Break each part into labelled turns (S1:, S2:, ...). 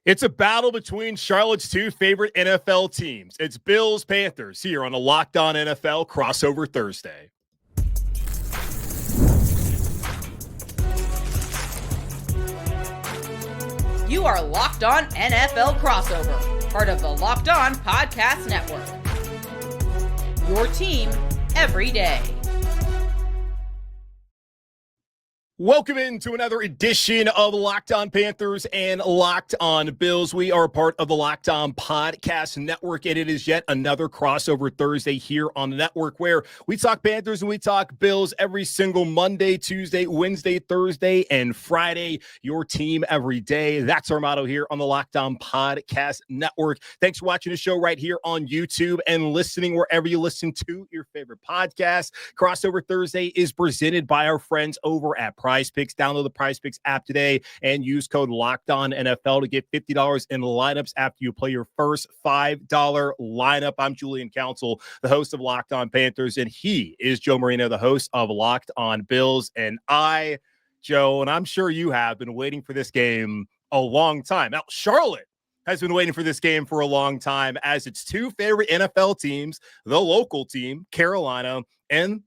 S1: It's a battle between Charlotte's two favorite NFL teams. It's Bills Panthers here on a Locked On NFL crossover Thursday.
S2: You are Locked On NFL crossover, part of the Locked On Podcast Network. Your team every day.
S1: Welcome into another edition of Locked On Panthers and Locked On Bills. We are a part of the Locked On Podcast Network, and it is yet another crossover Thursday here on the network where we talk Panthers and we talk Bills every single Monday, Tuesday, Wednesday, Thursday, and Friday. Your team every day. That's our motto here on the Locked On Podcast Network. Thanks for watching the show right here on YouTube and listening wherever you listen to your favorite podcast. Crossover Thursday is presented by our friends over at Prize Picks. Download the Prize Picks app today and use code LOCKEDONNFL to get $50 in lineups after you play your first $5 lineup. I'm Julian Council, the host of Locked On Panthers, and he is Joe Marino, the host of Locked On Bills. And I, Joe, and I'm sure you have been waiting for this game a long time. Now, Charlotte has been waiting for this game for a long time as its two favorite NFL teams, the local team, Carolina, and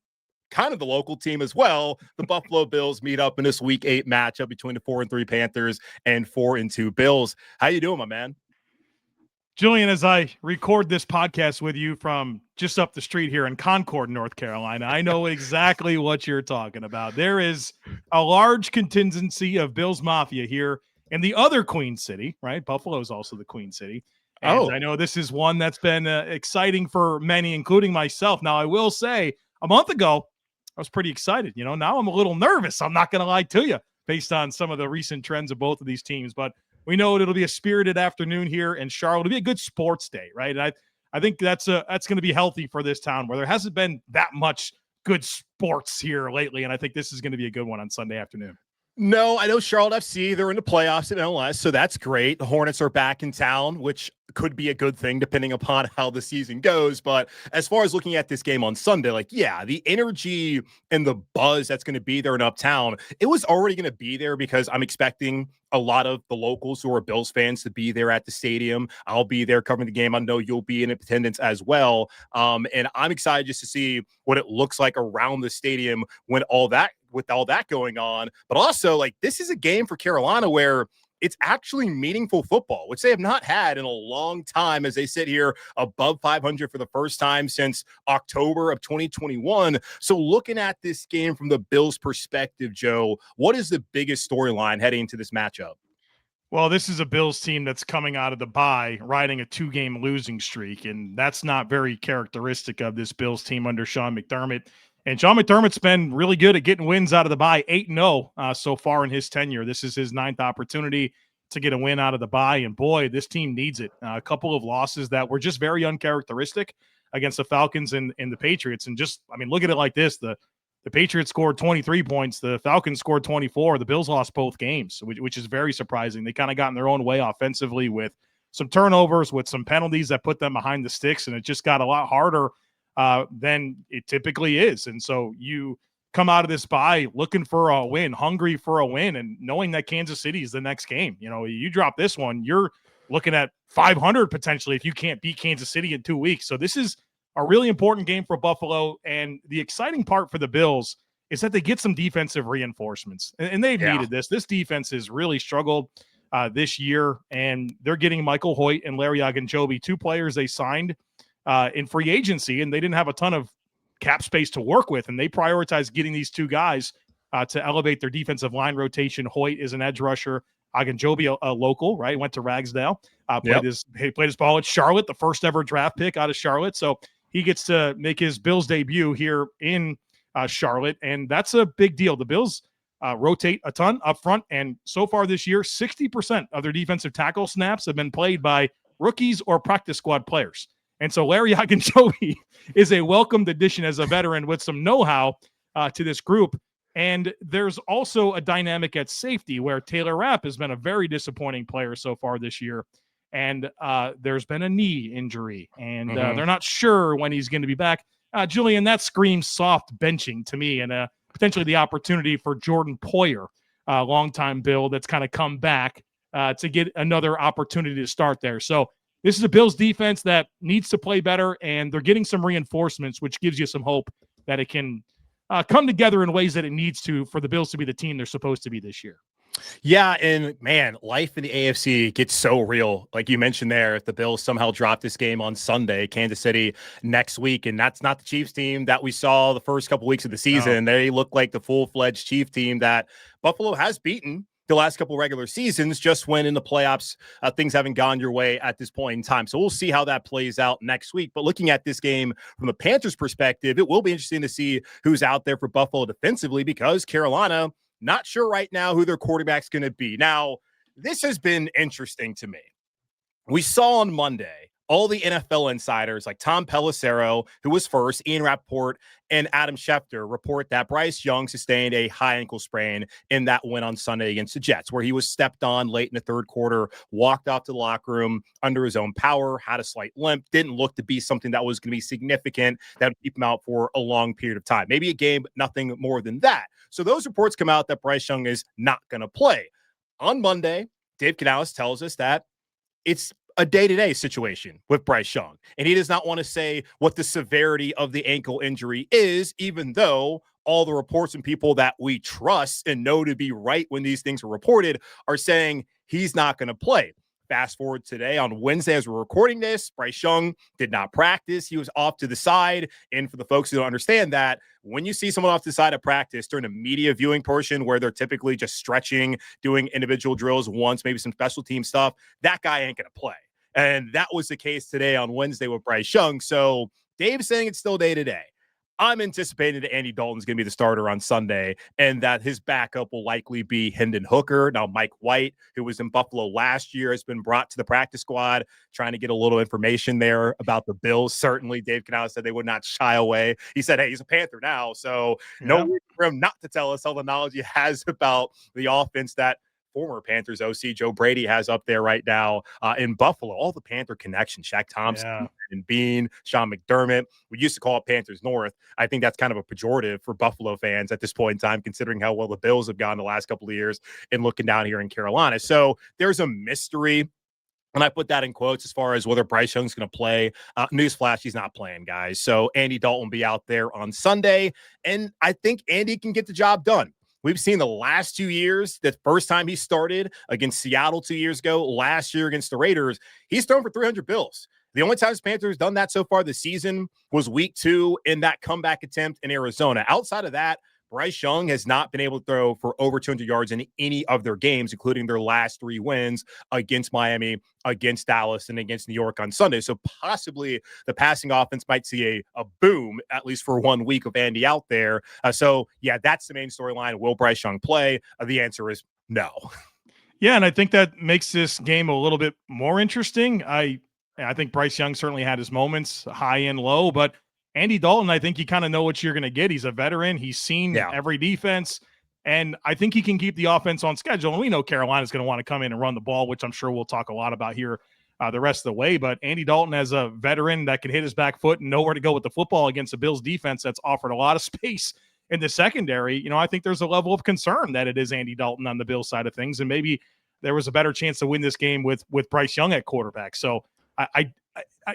S1: kind of the local team as well, the Buffalo Bills, meet up in this Week 8 matchup between the 4-3 Panthers and 4-2 Bills. How you doing, my man?
S3: Julian, as I record this podcast with you from just up the street here in Concord, North Carolina, I know exactly what you're talking about. There is a large contingency of Bills Mafia here in the other Queen City, right? Buffalo is also the Queen City. And I know this is one that's been exciting for many, including myself. Now, I will say a month ago, I was pretty excited. Now I'm a little nervous. I'm not going to lie to you based on some of the recent trends of both of these teams. But we know it'll be a spirited afternoon here in Charlotte. It'll be a good sports day, right? And I think that's going to be healthy for this town where there hasn't been that much good sports here lately. And I think this is going to be a good one on Sunday afternoon.
S1: No, I know Charlotte FC, they're in the playoffs in MLS, so that's great. The Hornets are back in town, which could be a good thing depending upon how the season goes. But as far as looking at this game on Sunday, the energy and the buzz that's going to be there in Uptown, it was already going to be there because I'm expecting a lot of the locals who are Bills fans to be there at the stadium. I'll be there covering the game. I know you'll be in attendance as well. And I'm excited just to see what it looks like around the stadium with all that going on. But also, this is a game for Carolina where it's actually meaningful football, which they have not had in a long time as they sit here above 500 for the first time since October of 2021. So looking at this game from the Bills' perspective, Joe, what is the biggest storyline heading into this matchup?
S3: Well, this is a Bills team that's coming out of the bye, riding a 2-game losing streak, and that's not very characteristic of this Bills team under Sean McDermott. And Sean McDermott's been really good at getting wins out of the bye, 8-0 so far in his tenure. This is his 9th opportunity to get a win out of the bye, and boy, this team needs it. A couple of losses that were just very uncharacteristic against the Falcons and the Patriots. And look at it like this. The Patriots scored 23 points. The Falcons scored 24. The Bills lost both games, which is very surprising. They kind of got in their own way offensively with some turnovers, with some penalties that put them behind the sticks, and it just got a lot harder than it typically is. And so you come out of this bye looking for a win, hungry for a win, and knowing that Kansas City is the next game. You drop this one, you're looking at 500 potentially if you can't beat Kansas City in 2 weeks. So this is a really important game for Buffalo. And the exciting part for the Bills is that they get some defensive reinforcements, and they've needed this. This defense has really struggled this year, and they're getting Michael Hoecht and Larry Ogunjobi, 2 players they signed in free agency, and they didn't have a ton of cap space to work with, and they prioritized getting these 2 guys to elevate their defensive line rotation. Hoecht is an edge rusher. Ogunjobi, a local, right? Went to Ragsdale, played his ball at Charlotte, the first ever draft pick out of Charlotte. So he gets to make his Bills debut here in Charlotte, and that's a big deal. The Bills rotate a ton up front, and so far this year, 60% of their defensive tackle snaps have been played by rookies or practice squad players. And so Larry Ogunjobi is a welcomed addition as a veteran with some know-how to this group. And there's also a dynamic at safety where Taylor Rapp has been a very disappointing player so far this year. And there's been a knee injury, and they're not sure when he's going to be back. Julian, that screams soft benching to me, and potentially the opportunity for Jordan Poyer, longtime Bill that's kind of come back to get another opportunity to start there. So this is a Bills defense that needs to play better, and they're getting some reinforcements, which gives you some hope that it can come together in ways that it needs to for the Bills to be the team they're supposed to be this year.
S1: Yeah, and man, life in the AFC gets so real. Like you mentioned there, if the Bills somehow drop this game on Sunday, Kansas City next week, and that's not the Chiefs team that we saw the first couple weeks of the season. No. They look like the full-fledged Chief team that Buffalo has beaten the last couple regular seasons, just when in the playoffs, things haven't gone your way at this point in time. So we'll see how that plays out next week. But looking at this game from the Panthers' perspective, it will be interesting to see who's out there for Buffalo defensively, because Carolina, not sure right now who their quarterback's going to be. Now, this has been interesting to me. We saw on Monday all the NFL insiders like Tom Pelissero, who was first, Ian Rappaport, and Adam Schefter report that Bryce Young sustained a high ankle sprain in that win on Sunday against the Jets, where he was stepped on late in the third quarter, walked off to the locker room under his own power, had a slight limp, didn't look to be something that was going to be significant that would keep him out for a long period of time. Maybe a game, but nothing more than that. So those reports come out that Bryce Young is not going to play. On Monday, Dave Canales tells us that it's a day-to-day situation with Bryce Young, and he does not want to say what the severity of the ankle injury is, even though all the reports and people that we trust and know to be right when these things are reported are saying he's not going to play. Fast forward today on Wednesday as we're recording this, Bryce Young did not practice. He was off to the side. And for the folks who don't understand that, when you see someone off to the side of practice during a media viewing portion where they're typically just stretching, doing individual drills once, maybe some special team stuff, that guy ain't going to play. And that was the case today on Wednesday with Bryce Young. So Dave's saying it's still day to day. I'm anticipating that Andy Dalton's going to be the starter on Sunday and that his backup will likely be Hendon Hooker. Now, Mike White, who was in Buffalo last year, has been brought to the practice squad, trying to get a little information there about the Bills. Certainly, Dave Canales said they would not shy away. He said, hey, he's a Panther now, so no reason for him not to tell us all the knowledge he has about the offense that former Panthers OC Joe Brady has up there right now in Buffalo. All the Panther connections, Shaq Thompson and Bean, Sean McDermott. We used to call it Panthers North. I think that's kind of a pejorative for Buffalo fans at this point in time, considering how well the Bills have gone the last couple of years and looking down here in Carolina. So there's a mystery. And I put that in quotes as far as whether Bryce Young's going to play. Newsflash, he's not playing, guys. So Andy Dalton will be out there on Sunday. And I think Andy can get the job done. We've seen the last 2 years, the first time he started against Seattle 2 years ago, last year against the Raiders, he's thrown for 300 Bills. The only time the Panthers done that so far this season was week 2 in that comeback attempt in Arizona. Outside of that, Bryce Young has not been able to throw for over 200 yards in any of their games, including their last 3 wins against Miami, against Dallas, and against New York on Sunday. So possibly the passing offense might see a boom, at least for 1 week of Andy out there. So, yeah, that's the main storyline. Will Bryce Young play? The answer is no.
S3: Yeah, and I think that makes this game a little bit more interesting. I think Bryce Young certainly had his moments, high and low, but Andy Dalton, I think you kind of know what you're going to get. He's a veteran. He's seen every defense, and I think he can keep the offense on schedule. And we know Carolina's going to want to come in and run the ball, which I'm sure we'll talk a lot about here the rest of the way. But Andy Dalton, as a veteran that can hit his back foot and know where to go with the football against the Bills defense that's offered a lot of space in the secondary, I think there's a level of concern that it is Andy Dalton on the Bills side of things, and maybe there was a better chance to win this game with Bryce Young at quarterback. So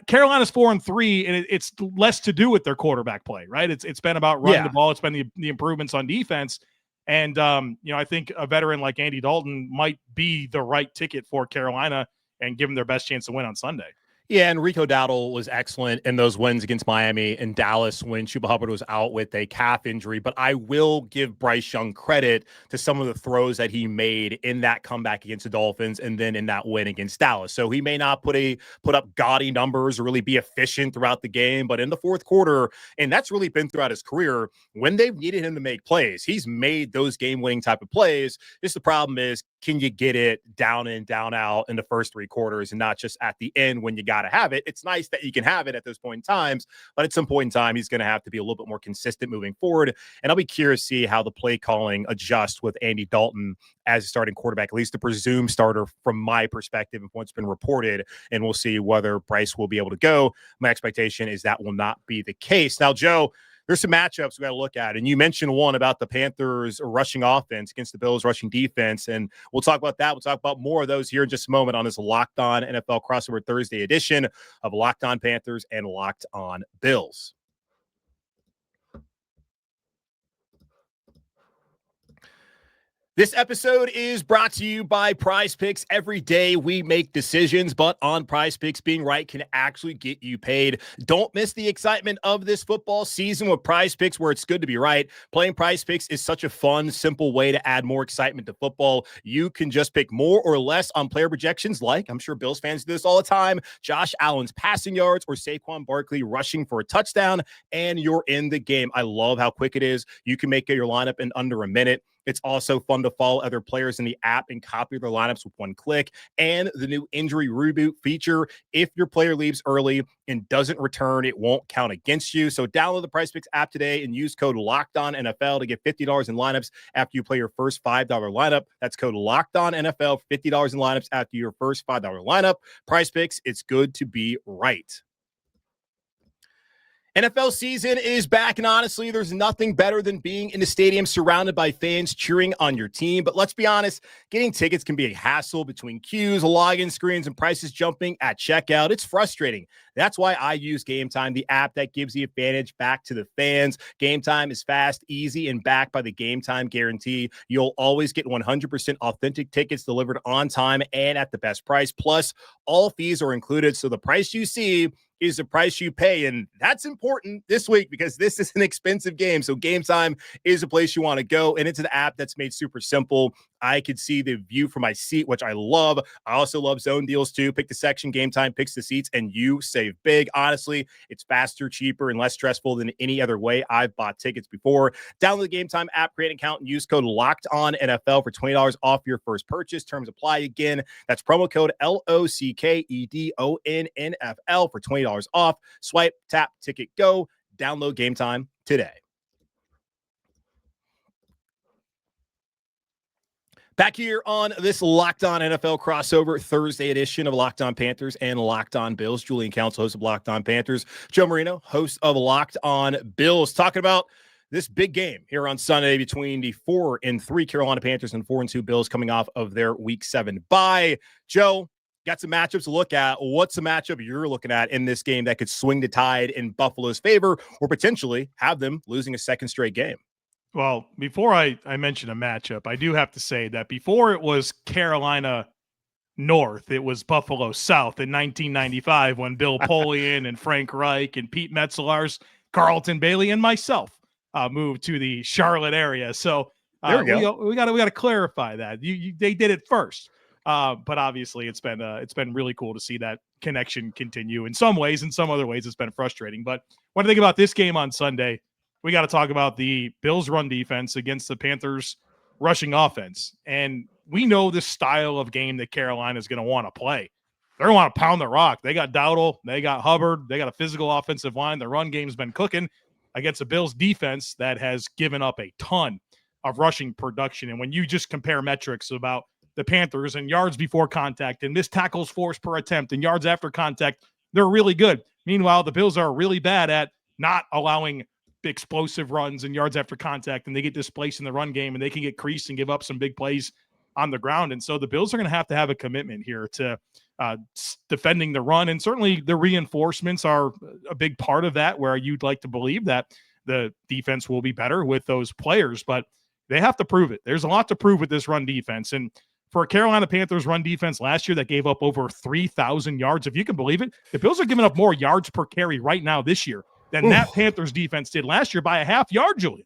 S3: Carolina's 4-3, and it's less to do with their quarterback play, right? It's been about running the ball. It's been the improvements on defense. And, I think a veteran like Andy Dalton might be the right ticket for Carolina and give them their best chance to win on Sunday.
S1: Yeah, and Rico Dowdle was excellent in those wins against Miami and Dallas when Chuba Hubbard was out with a calf injury. But I will give Bryce Young credit to some of the throws that he made in that comeback against the Dolphins and then in that win against Dallas. So he may not put up gaudy numbers or really be efficient throughout the game, but in the fourth quarter, and that's really been throughout his career, when they've needed him to make plays, he's made those game-winning type of plays. Just the problem is, can you get it down in, down out in the first 3 quarters and not just at the end when you got to have it? It's nice that you can have it at those point in times, but at some point in time, he's going to have to be a little bit more consistent moving forward. And I'll be curious to see how the play calling adjusts with Andy Dalton as a starting quarterback, at least the presumed starter from my perspective of what's been reported. And we'll see whether Bryce will be able to go. My expectation is that will not be the case. Now, Joe, there's some matchups we got to look at. And you mentioned one about the Panthers rushing offense against the Bills rushing defense. And we'll talk about that. We'll talk about more of those here in just a moment on this Locked On NFL Crossover Thursday edition of Locked On Panthers and Locked On Bills. This episode is brought to you by Prize Picks. Every day we make decisions, but on Prize Picks, being right can actually get you paid. Don't miss the excitement of this football season with Prize Picks, where it's good to be right. Playing Prize Picks is such a fun, simple way to add more excitement to football. You can just pick more or less on player projections, like I'm sure Bills fans do this all the time, Josh Allen's passing yards or Saquon Barkley rushing for a touchdown, and you're in the game. I love how quick it is. You can make your lineup in under a minute. It's also fun to follow other players in the app and copy their lineups with one click. And the new injury reboot feature, if your player leaves early and doesn't return, it won't count against you. So download the PrizePicks app today and use code LOCKEDONNFL to get $50 in lineups after you play your first $5 lineup. That's code LOCKEDONNFL for $50 in lineups after your first $5 lineup. PrizePicks, it's good to be right. NFL season is back, and honestly, there's nothing better than being in the stadium surrounded by fans cheering on your team. But let's be honest, getting tickets can be a hassle between queues, login screens, and prices jumping at checkout. It's frustrating. That's why I use Game Time, the app that gives the advantage back to the fans. Game Time is fast, easy, and backed by the Game Time guarantee. You'll always get 100% authentic tickets delivered on time and at the best price. Plus, all fees are included, so the price you see is the price you pay. And that's important this week because this is an expensive game. So Game Time is a place you want to go. And it's an app that's made super simple. I could see the view from my seat, which I love. I also love zone deals too. Pick the section, Game Time picks the seats, and you save big. Honestly, it's faster, cheaper, and less stressful than any other way I've bought tickets before. Download the Game Time app, create an account, and use code LOCKEDONNFL for $20 off your first purchase. Terms apply again. That's promo code LOCKEDONNFL for $20 off. Swipe, tap, ticket, go. Download Game Time today. Back here on this Locked On NFL crossover Thursday edition of Locked On Panthers and Locked On Bills. Julian Council, host of Locked On Panthers. Joe Marino, host of Locked On Bills, talking about this big game here on Sunday between the 4-3 Carolina Panthers and 4-2 Bills coming off of their Week 7 bye. Joe, got some matchups to look at. What's the matchup you're looking at in this game that could swing the tide in Buffalo's favor or potentially have them losing a second straight game?
S3: Well, before I mention a matchup, I do have to say that before it was Carolina North, it was Buffalo South in 1995 when Bill Polian and Frank Reich and Pete Metzelaars, Carlton Bailey, and myself moved to the Charlotte area. So
S1: there we go.
S3: We got to clarify that they did it first. But obviously, it's been really cool to see that connection continue in some ways. In some other ways, it's been frustrating. But when I think about this game on Sunday, we got to talk about the Bills' run defense against the Panthers' rushing offense. And we know the style of game that Carolina is going to want to play. They're going to want to pound the rock. They got Dalton, they got Hubbard, they got a physical offensive line. The run game's been cooking against the Bills' defense that has given up a ton of rushing production. And when you just compare metrics about the Panthers and yards before contact and missed tackles forced per attempt and yards after contact, they're really good. Meanwhile, the Bills are really bad at not allowing explosive runs and yards after contact, and they get displaced in the run game and they can get creased and give up some big plays on the ground. And so the Bills are going to have a commitment here to defending the run. And certainly the reinforcements are a big part of that, where you'd like to believe that the defense will be better with those players, but they have to prove it. There's a lot to prove with this run defense. And for a Carolina Panthers run defense last year that gave up over 3,000 yards, if you can believe it, the Bills are giving up more yards per carry right now this year than that Panthers defense did last year by a half yard, Julian.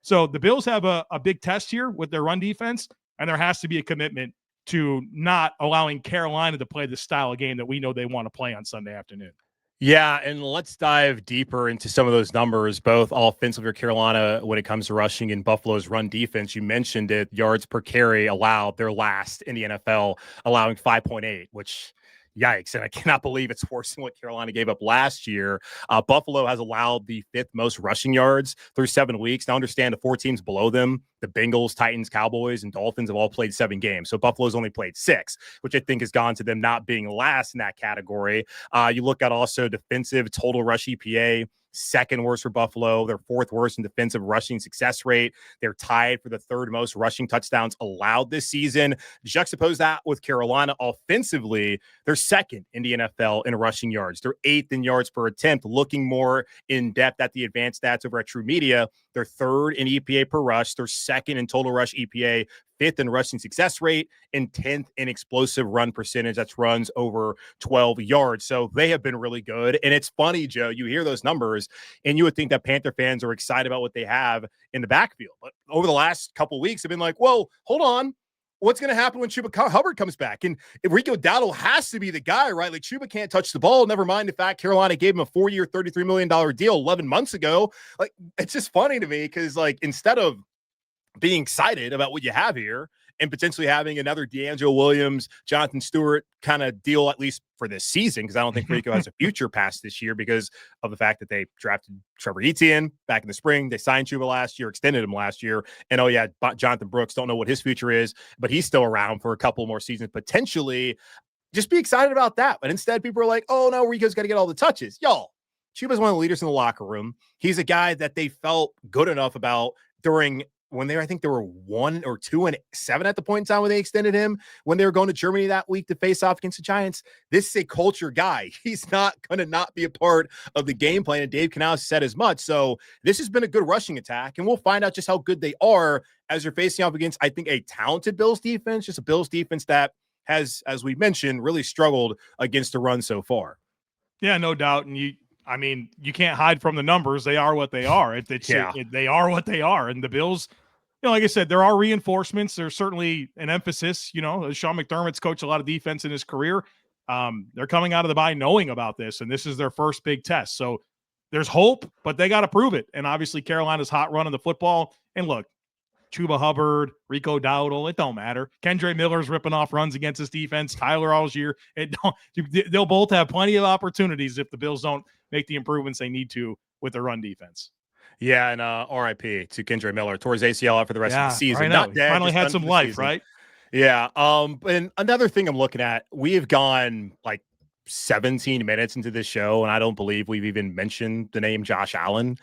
S3: So the Bills have a big test here with their run defense, and there has to be a commitment to not allowing Carolina to play the style of game that we know they want to play on Sunday afternoon.
S1: Yeah, and let's dive deeper into some of those numbers, both offensively for Carolina when it comes to rushing and Buffalo's run defense. You mentioned it, yards per carry allowed. They're last in the NFL, allowing 5.8, which yikes. And I cannot believe it's worse than what Carolina gave up last year. Buffalo has allowed the 5th most rushing yards through 7 weeks. Now understand the 4 teams below them, the Bengals, Titans, Cowboys, and Dolphins have all played 7 games. So Buffalo's only played 6, which I think has gone to them not being last in that category. You look at also defensive total rush EPA, second worst for Buffalo. They're fourth worst in defensive rushing success rate. They're tied for the third most rushing touchdowns allowed this season. Juxtapose that with Carolina offensively, they're second in the NFL in rushing yards. They're eighth in yards per attempt. Looking more in depth at the advanced stats over at True Media, they're third in EPA per rush. They're second in total rush EPA, fifth in rushing success rate, and 10th in explosive run percentage. That's runs over 12 yards. So they have been really good. And it's funny, Joe, you hear those numbers and you would think that Panther fans are excited about what they have in the backfield. But over the last couple of weeks, have been like, whoa, hold on. What's going to happen when Chuba Hubbard comes back? And Rico Dowdle has to be the guy, right? Like, Chuba can't touch the ball. Never mind the fact Carolina gave him a 4-year, $33 million deal 11 months ago. Like, it's just funny to me because, like, instead of being excited about what you have here and potentially having another D'Angelo Williams, Jonathan Stewart kind of deal, at least for this season, because I don't think Rico has a future past this year because of the fact that they drafted Trevor Etienne back in the spring. They signed Chuba last year, extended him last year. And, oh, yeah, Jonathan Brooks, don't know what his future is, but he's still around for a couple more seasons, potentially. Just be excited about that. But instead, people are like, oh, no, Rico's got to get all the touches. Y'all, Chuba's one of the leaders in the locker room. He's a guy that they felt good enough about during when I think they were 1 or 2 and 7 at the point in time when they extended him, when they were going to Germany that week to face off against the Giants. This is a culture guy. He's not going to not be a part of the game plan. And Dave Canales said as much. So this has been a good rushing attack, and we'll find out just how good they are as they're facing off against, I think, a talented Bills defense, just a Bills defense that has, as we mentioned, really struggled against the run so far.
S3: Yeah, no doubt. And you can't hide from the numbers. They are what they are. They are what they are. And the Bills, like I said, there are reinforcements. There's certainly an emphasis. Sean McDermott's coached a lot of defense in his career. They're coming out of the bye knowing about this, and this is their first big test. So there's hope, but they got to prove it. And obviously Carolina's hot run on the football. And look, Chuba Hubbard, Rico Dowdle, it don't matter. Kendre Miller's ripping off runs against his defense. Tyler Algier, they'll both have plenty of opportunities if the Bills don't make the improvements they need to with their run defense.
S1: Yeah, and RIP to Kendre Miller. Tore his ACL out for the rest of the season.
S3: Not dead, finally had some life, season. Right?
S1: Yeah. And another thing I'm looking at, we have gone like 17 minutes into this show, and I don't believe we've even mentioned the name Josh Allen,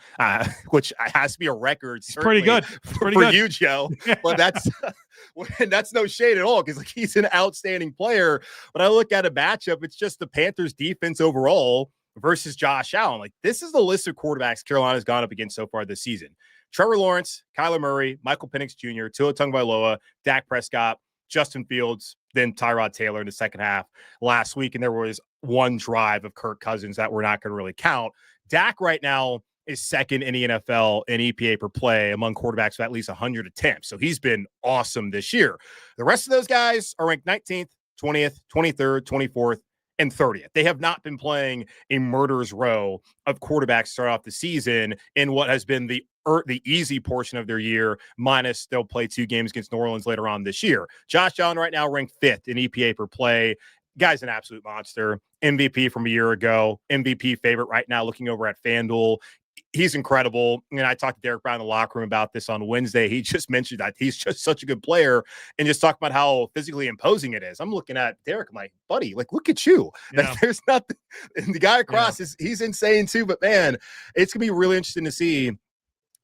S1: which has to be a record.
S3: It's pretty good.
S1: For you, Joe. But that's no shade at all, because like, he's an outstanding player. But I look at a matchup, it's just the Panthers defense overall versus Josh Allen. Like, this is the list of quarterbacks Carolina's gone up against so far this season. Trevor Lawrence, Kyler Murray, Michael Penix Jr., Tua Tagovailoa, Dak Prescott, Justin Fields, then Tyrod Taylor in the second half last week. And there was one drive of Kirk Cousins that we're not going to really count. Dak right now is second in the NFL in EPA per play among quarterbacks with at least 100 attempts. So he's been awesome this year. The rest of those guys are ranked 19th, 20th, 23rd, 24th, and 30th. They have not been playing a murderer's row of quarterbacks start off the season in what has been the easy portion of their year, minus they'll play 2 games against New Orleans later on this year. Josh Allen right now ranked 5th in EPA per play. Guy's an absolute monster. MVP from a year ago. MVP favorite right now looking over at FanDuel. He's incredible. And I talked to Derek Brown in the locker room about this on Wednesday. He just mentioned that he's just such a good player and just talked about how physically imposing it is. I'm looking at Derek, my buddy, like, look at you. Yeah. Like, there's nothing. And the guy across he's insane too. But man, it's going to be really interesting to see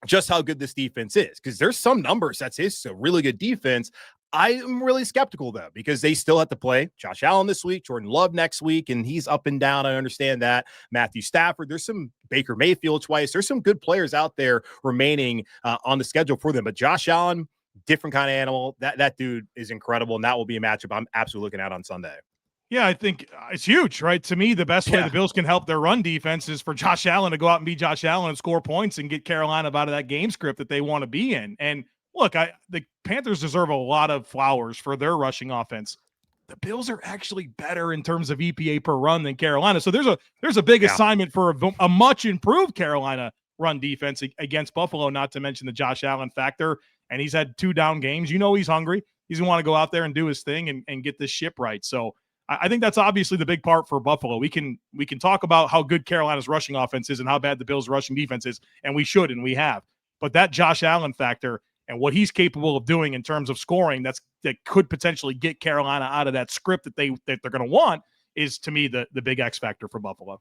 S1: just how good this defense is, because there's some numbers that say it's a really good defense. I am really skeptical, though, because they still have to play Josh Allen this week, Jordan Love next week, and he's up and down. I understand that. Matthew Stafford, there's some Baker Mayfield twice. There's some good players out there remaining on the schedule for them. But Josh Allen, different kind of animal. That dude is incredible, and that will be a matchup I'm absolutely looking at on Sunday.
S3: Yeah, I think it's huge, right? To me, the best way the Bills can help their run defense is for Josh Allen to go out and be Josh Allen and score points and get Carolina out of that game script that they want to be in. And look, the Panthers deserve a lot of flowers for their rushing offense. The Bills are actually better in terms of EPA per run than Carolina. So there's a big assignment for a much improved Carolina run defense against Buffalo, not to mention the Josh Allen factor. And he's had 2 down games. He's hungry. He's going to want to go out there and do his thing and get this ship right. So I think that's obviously the big part for Buffalo. We can talk about how good Carolina's rushing offense is and how bad the Bills' rushing defense is, and we should, and we have. But that Josh Allen factor and what he's capable of doing in terms of scoring that could potentially get Carolina out of that script that they're going to want is, to me, the big X factor for Buffalo.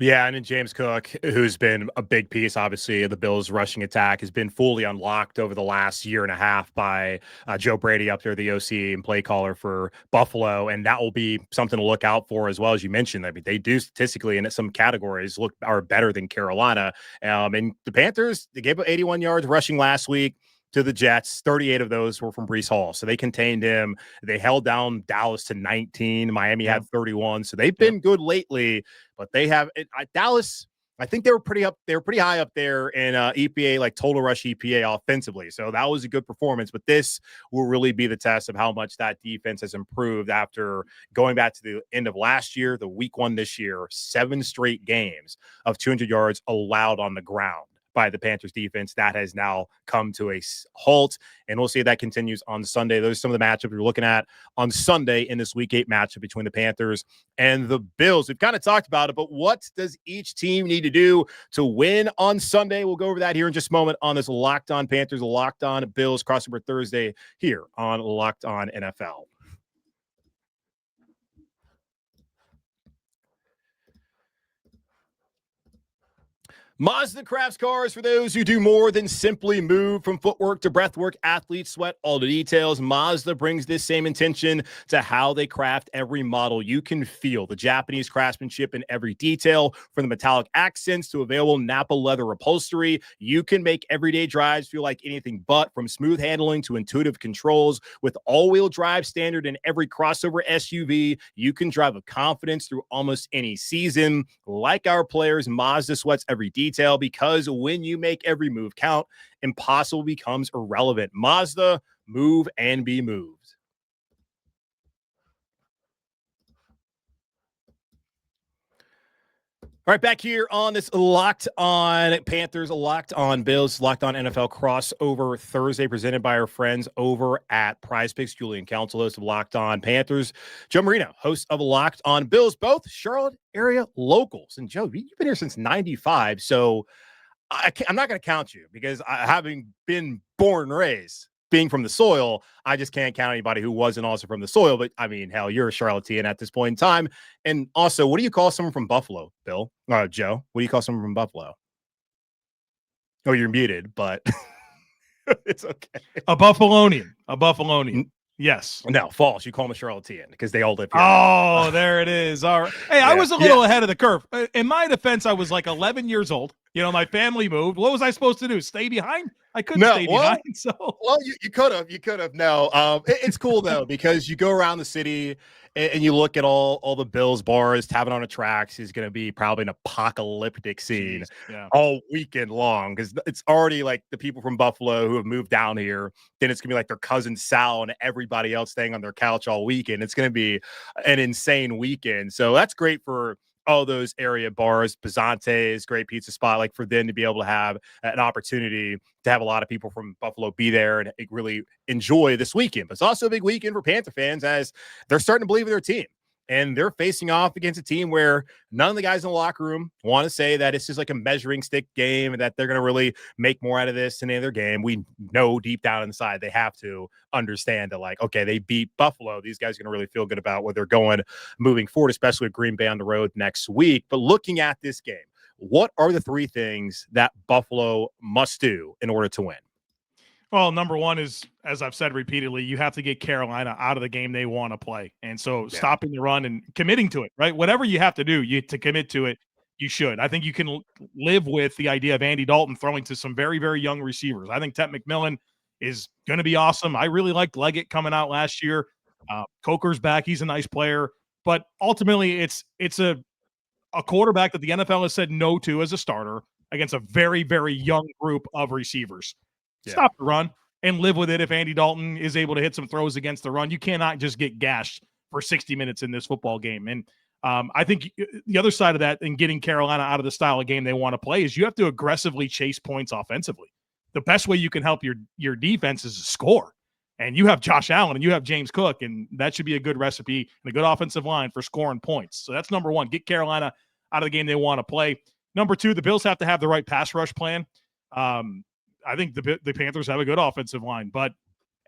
S1: Yeah, and then James Cook, who's been a big piece, obviously, of the Bills' rushing attack, has been fully unlocked over the last year and a half by Joe Brady up there, the OC and play caller for Buffalo, and that will be something to look out for as well. As you mentioned, I mean, they do statistically in some categories are better than Carolina. And the Panthers, they gave up 81 yards rushing last week to the Jets. 38 of those were from Breece Hall. So they contained him. They held down Dallas to 19. Miami had 31. So they've been good lately, but they have Dallas. I think they were pretty high up there in EPA, like total rush EPA offensively. So that was a good performance, but this will really be the test of how much that defense has improved after going back to the end of last year, the week 1 this year, 7 straight games of 200 yards allowed on the ground by the Panthers defense. That has now come to a halt, and we'll see if that continues on Sunday. Those are some of the matchups we're looking at on Sunday in this Week 8 matchup between the Panthers and the Bills. We've kind of talked about it, but what does each team need to do to win on Sunday? We'll go over that here in just a moment on this Locked On Panthers, Locked On Bills crossover Thursday here on Locked On NFL. Mazda crafts cars for those who do more than simply move. From footwork to breathwork, athletes sweat all the details. Mazda brings this same intention to how they craft every model. You can feel the Japanese craftsmanship in every detail, from the metallic accents to available Nappa leather upholstery. You can make everyday drives feel like anything but, from smooth handling to intuitive controls. With all-wheel drive standard in every crossover SUV, you can drive with confidence through almost any season. Like our players, Mazda sweats every detail, because when you make every move count, impossible becomes irrelevant. Mazda, move and be moved. All right, back here on this Locked On Panthers, Locked On Bills, Locked On NFL crossover Thursday, presented by our friends over at Prize Picks. Julian Council, host of Locked On Panthers. Joe Marino, host of Locked On Bills, both Charlotte area locals. And Joe, you've been here since 95, so I'm not going to count you, because having been born and raised, being from the soil, I just can't count anybody who wasn't also from the soil. But I mean, hell, you're a Charlottean at this point in time. And also, what do you call someone from Buffalo, Bill? Joe, what do you call someone from Buffalo? Oh, you're muted, but it's okay.
S3: A Buffalonian. Yes.
S1: No, false. You call them a Charlottean because they all live here.
S3: Oh, there it is. All right. Hey, I was a little ahead of the curve. In my defense, I was like 11 years old. You know, my family moved. What was I supposed to do? Stay behind? I couldn't stay behind. So,
S1: well, you could have. You could have. No, it's cool though, because you go around the city and you look at all the Bills bars. Tavern on the Tracks is going to be probably an apocalyptic scene all weekend long, because it's already like the people from Buffalo who have moved down here. Then it's going to be like their cousin Sal and everybody else staying on their couch all weekend. It's going to be an insane weekend. So that's great for all those area bars. Pizante's great pizza spot, like for them to be able to have an opportunity to have a lot of people from Buffalo be there and really enjoy this weekend. But it's also a big weekend for Panther fans, as they're starting to believe in their team. And they're facing off against a team where none of the guys in the locker room want to say that it's just like a measuring stick game and that they're going to really make more out of this than any other game. We know deep down inside they have to understand that, like, okay, they beat Buffalo. These guys are going to really feel good about where they're going moving forward, especially with Green Bay on the road next week. But looking at this game, what are the 3 things that Buffalo must do in order to win?
S3: Well, number one is, as I've said repeatedly, you have to get Carolina out of the game they want to play. And so stopping the run and committing to it, right? Whatever you have to do to commit to it, you should. I think you can live with the idea of Andy Dalton throwing to some very, very young receivers. I think Tet McMillan is going to be awesome. I really liked Leggett coming out last year. Coker's back. He's a nice player. But ultimately, it's a quarterback that the NFL has said no to as a starter against a very, very young group of receivers. Stop the run and live with it. If Andy Dalton is able to hit some throws against the run, you cannot just get gashed for 60 minutes in this football game. And I think the other side of that, and getting Carolina out of the style of game they want to play, is you have to aggressively chase points offensively. The best way you can help your defense is to score. And you have Josh Allen and you have James Cook, and that should be a good recipe and a good offensive line for scoring points. So that's number one. Get Carolina out of the game they want to play. Number two, the Bills have to have the right pass rush plan. I think the Panthers have a good offensive line, but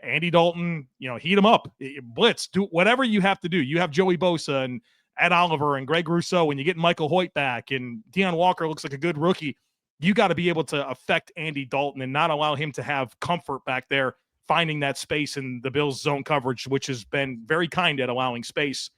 S3: Andy Dalton, heat him up, blitz, do whatever you have to do. You have Joey Bosa Ed Oliver and Greg Rousseau, and you get Michael Hoecht back, and Deion Walker looks like a good rookie, you got to be able to affect Andy Dalton and not allow him to have comfort back there finding that space in the Bills' zone coverage, which has been very kind at allowing space.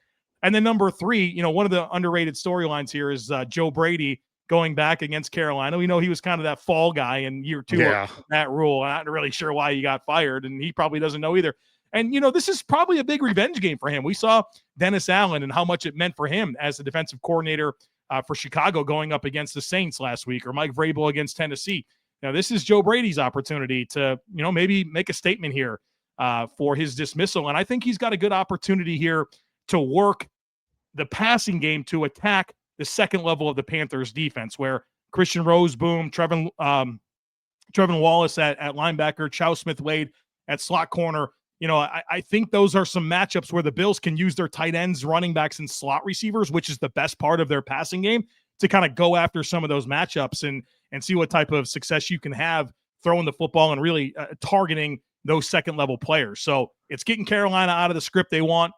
S3: And then number 3, one of the underrated storylines here is Joe Brady going back against Carolina. We know he was kind of that fall guy in year 2 of that rule. I'm not really sure why he got fired, and he probably doesn't know either. And, this is probably a big revenge game for him. We saw Dennis Allen and how much it meant for him as the defensive coordinator for Chicago going up against the Saints last week, or Mike Vrabel against Tennessee. Now, this is Joe Brady's opportunity to, maybe make a statement here for his dismissal. And I think he's got a good opportunity here to work the passing game to attack the second level of the Panthers defense, where Christian Roseboom, Trevin Wallace at linebacker, Chow Smith-Wade at slot corner. I think those are some matchups where the Bills can use their tight ends, running backs, and slot receivers, which is the best part of their passing game, to kind of go after some of those matchups and see what type of success you can have throwing the football and really targeting those second-level players. So it's getting Carolina out of the script they want.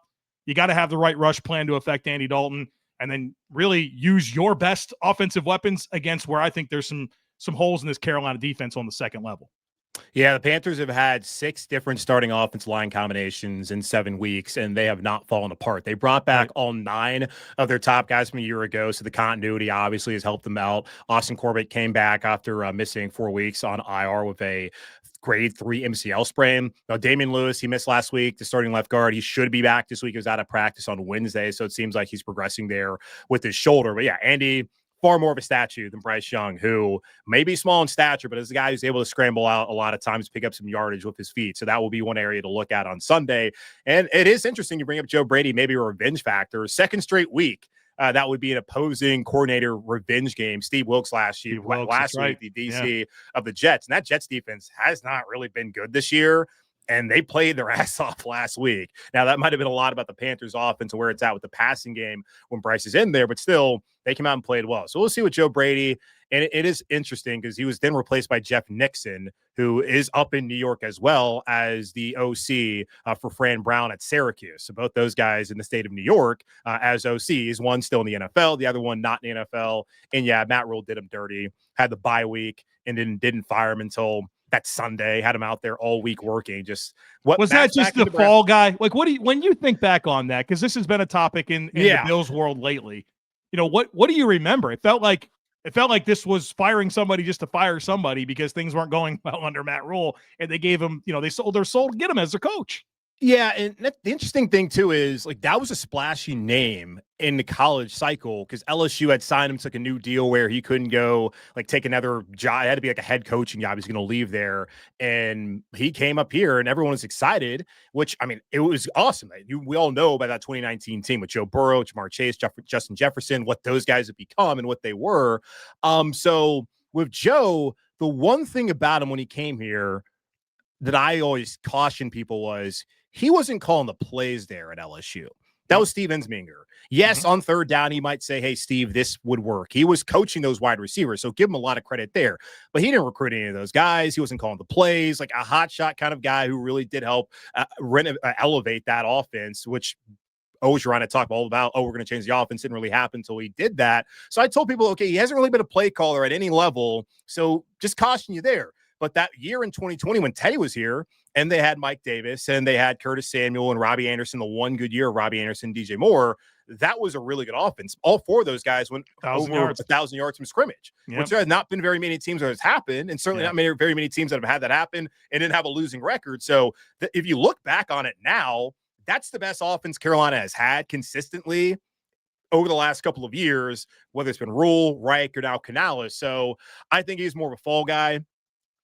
S3: You got to have the right rush plan to affect Andy Dalton, and then really use your best offensive weapons against where I think there's some holes in this Carolina defense on the second level.
S1: Yeah, the Panthers have had 6 different starting offensive line combinations in 7 weeks, and they have not fallen apart. They brought back all 9 of their top guys from a year ago, so the continuity obviously has helped them out. Austin Corbett came back after missing 4 weeks on IR with a grade 3 MCL sprain. Now, Damian Lewis, he missed last week, the starting left guard. He should be back this week. He was out of practice on Wednesday, so it seems like he's progressing there with his shoulder. But yeah, Andy, far more of a statue than Bryce Young, who may be small in stature, but is a guy who's able to scramble out a lot of times, pick up some yardage with his feet. So that will be one area to look at on Sunday. And it is interesting you bring up Joe Brady, maybe a revenge factor. Second straight week, that would be an opposing coordinator revenge game. Steve Wilkes last week, the DC of the Jets. And that Jets defense has not really been good this year. And they played their ass off last week. Now, that might have been a lot about the Panthers' offense and where it's at with the passing game when Bryce is in there, but still, they came out and played well. So we'll see with Joe Brady. And it is interesting because he was then replaced by Jeff Nixon, who is up in New York as well as the OC for Fran Brown at Syracuse. So both those guys in the state of New York as OCs, one still in the NFL, the other one not in the NFL. And yeah, Matt Rule did him dirty, had the bye week, and then didn't fire him until that Sunday, had him out there all week working. Just what
S3: was that? Just the fall guy? Like, when you think back on that, because this has been a topic in the Bills world lately. What do you remember? It felt like this was firing somebody just to fire somebody because things weren't going well under Matt Rule, and they gave him, they sold their soul to get him as their coach.
S1: Yeah, and the interesting thing, too, is like that was a splashy name in the college cycle because LSU had signed him to like a new deal where he couldn't go like take another job. It had to be like a head coaching job. He's going to leave there. And he came up here and everyone was excited, which, I mean, it was awesome. We all know about that 2019 team with Joe Burrow, Jamar Chase, Justin Jefferson, what those guys have become and what they were. So with Joe, the one thing about him when he came here that I always caution people was he wasn't calling the plays there at LSU. That was Steve Ensminger. Yes, on third down, he might say, hey, Steve, this would work. He was coaching those wide receivers, so give him a lot of credit there. But he didn't recruit any of those guys. He wasn't calling the plays, like a hotshot kind of guy who really did help elevate that offense, which Ogeron had talked all about, we're going to change the offense. Didn't really happen until he did that. So I told people, okay, he hasn't really been a play caller at any level, so just caution you there. But that year in 2020 when Teddy was here and they had Mike Davis and they had Curtis Samuel and Robbie Anderson, the one good year of Robbie Anderson, DJ Moore, that was a really good offense. All 4 of those guys went over 1,000 yards from scrimmage, which there has not been very many teams that has happened, and certainly not very many teams that have had that happen and didn't have a losing record. So if you look back on it now, that's the best offense Carolina has had consistently over the last couple of years, whether it's been Rule, Reich, or now Canales. So I think he's more of a fall guy.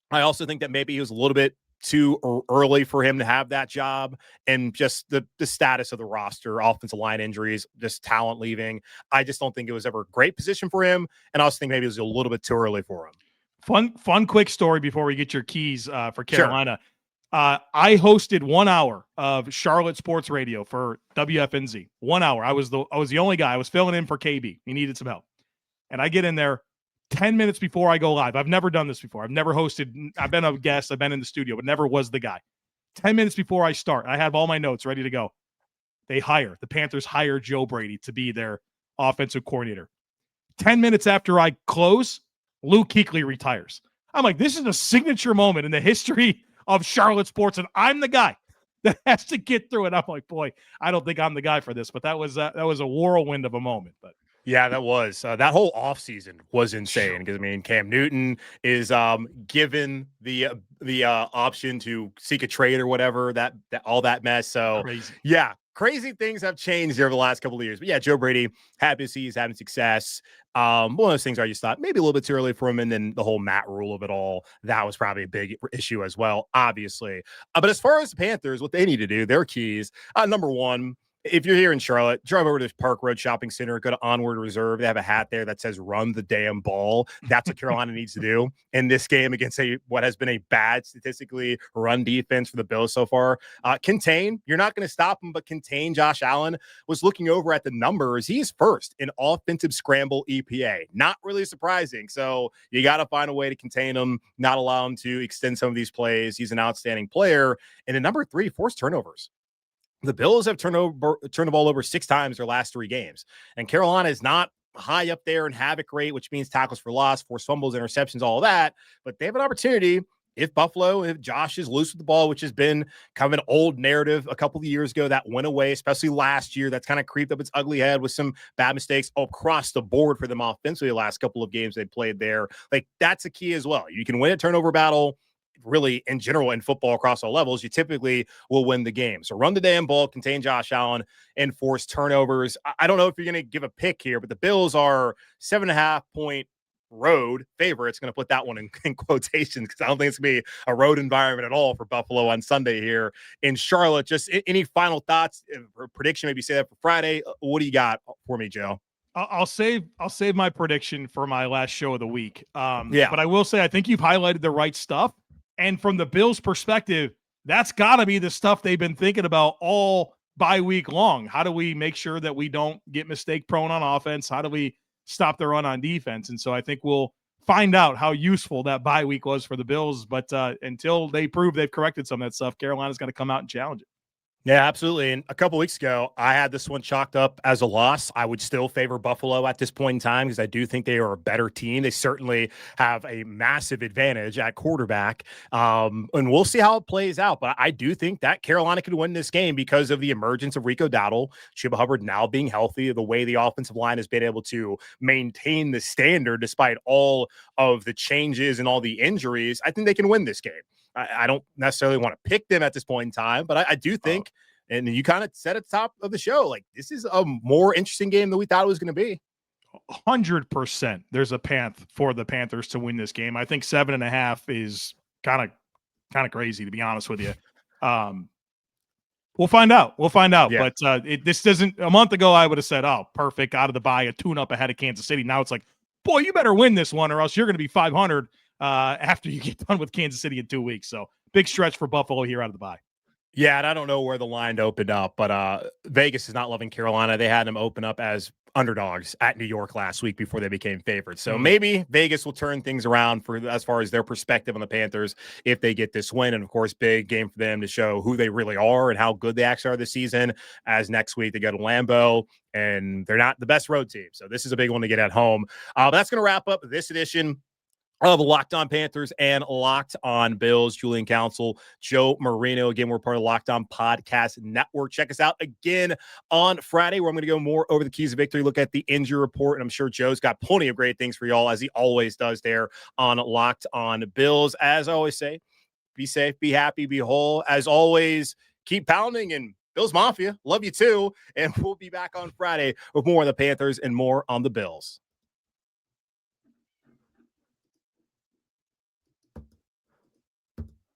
S1: I also think that maybe he was a little bit too early for him to have that job, and just the status of the roster, offensive line injuries, just talent leaving. I just don't think it was ever a great position for him. And I also think maybe it was a little bit too early for him.
S3: Fun, quick story before we get your keys for Carolina. Sure. I hosted 1 hour of Charlotte Sports Radio for WFNZ. 1 hour. I was the only guy. I was filling in for KB. He needed some help. And I get in there 10 minutes before I go live. I've never done this before. I've never hosted. I've been a guest. I've been in the studio, but never was the guy. 10 minutes before I start, I have all my notes ready to go. the Panthers hire Joe Brady to be their offensive coordinator. 10 minutes after I close, Luke Kuechly retires. I'm like, this is a signature moment in the history of Charlotte sports, and I'm the guy that has to get through it. I'm like, boy, I don't think I'm the guy for this, but that was a whirlwind of a moment. But
S1: yeah, that was that whole offseason was insane because I mean Cam Newton is given the option to seek a trade or whatever that all that mess. So
S3: crazy.
S1: Yeah, crazy things have changed over the last couple of years. But yeah, Joe Brady, happy to see he's having success. One of those things I just thought maybe a little bit too early for him, and then the whole Matt rule of it all, that was probably a big issue as well, obviously. But as far as the Panthers, what they need to do, their keys, number one, if you're here in Charlotte, drive over to Park Road Shopping Center, go to Onward Reserve. They have a hat there that says "Run the damn ball." That's what Carolina needs to do in this game against what has been a bad statistically run defense for the Bills so far. Contain. You're not going to stop him, but contain Josh Allen. Was looking over at the numbers. He's first in offensive scramble EPA. Not really surprising. So you got to find a way to contain him, not allow him to extend some of these plays. He's an outstanding player. And then number 3, force turnovers. The Bills have turned the ball over 6 times their last 3 games. And Carolina is not high up there in havoc rate, which means tackles for loss, forced fumbles, interceptions, all of that. But they have an opportunity if Josh is loose with the ball, which has been kind of an old narrative a couple of years ago that went away, especially last year. That's kind of creeped up its ugly head with some bad mistakes across the board for them offensively the last couple of games they played there. Like, that's a key as well. You can win a turnover battle. Really, in general, in football across all levels, you typically will win the game. So run the damn ball, contain Josh Allen, and force turnovers. I don't know if you're going to give a pick here, but the Bills are 7.5-point road favorites. Going to put that one in quotations because I don't think it's going to be a road environment at all for Buffalo on Sunday here in Charlotte. Just any final thoughts or prediction? Maybe say that for Friday. What do you got for me, Joe?
S3: I'll save my prediction for my last show of the week.
S1: Yeah,
S3: but I will say I think you've highlighted the right stuff. And from the Bills' perspective, that's got to be the stuff they've been thinking about all bye week long. How do we make sure that we don't get mistake prone on offense? How do we stop the run on defense? And so I think we'll find out how useful that bye week was for the Bills. But until they prove they've corrected some of that stuff, Carolina's got to come out and challenge it.
S1: Yeah, absolutely. And a couple weeks ago, I had this one chalked up as a loss. I would still favor Buffalo at this point in time because I do think they are a better team. They certainly have a massive advantage at quarterback. And we'll see how it plays out. But I do think that Carolina could win this game because of the emergence of Rico Dowdle, Chuba Hubbard now being healthy, the way the offensive line has been able to maintain the standard despite all of the changes and all the injuries. I think they can win this game. I don't necessarily want to pick them at this point in time, but I do think, and you kind of said at the top of the show, like, this is a more interesting game than we thought it was going to be.
S3: 100% there's a path for the Panthers to win this game. I think 7.5 is kind of crazy, to be honest with you. We'll find out. Yeah. But this doesn't, a month ago, I would have said, oh, perfect, out of the bye, a tune-up ahead of Kansas City. Now it's like, boy, you better win this one or else you're going to be 500 after you get done with Kansas City in 2 weeks. So big stretch for Buffalo here out of the bye.
S1: Yeah, and I don't know where the line opened up, but Vegas is not loving Carolina. They had them open up as underdogs at New York last week before they became favorites. So maybe Vegas will turn things around for as far as their perspective on the Panthers if they get this win. And of course, big game for them to show who they really are and how good they actually are this season, as next week they go to Lambeau and they're not the best road team. So this is a big one to get at home. But that's going to wrap up this edition of Locked On Panthers and Locked On Bills. Julian Council, Joe Marino. Again, we're part of the Locked On Podcast Network. Check us out again on Friday, where I'm going to go more over the keys of victory, look at the injury report, and I'm sure Joe's got plenty of great things for y'all, as he always does there on Locked On Bills. As I always say, be safe, be happy, be whole. As always, keep pounding, and Bills Mafia, love you too. And we'll be back on Friday with more on the Panthers and more on the Bills.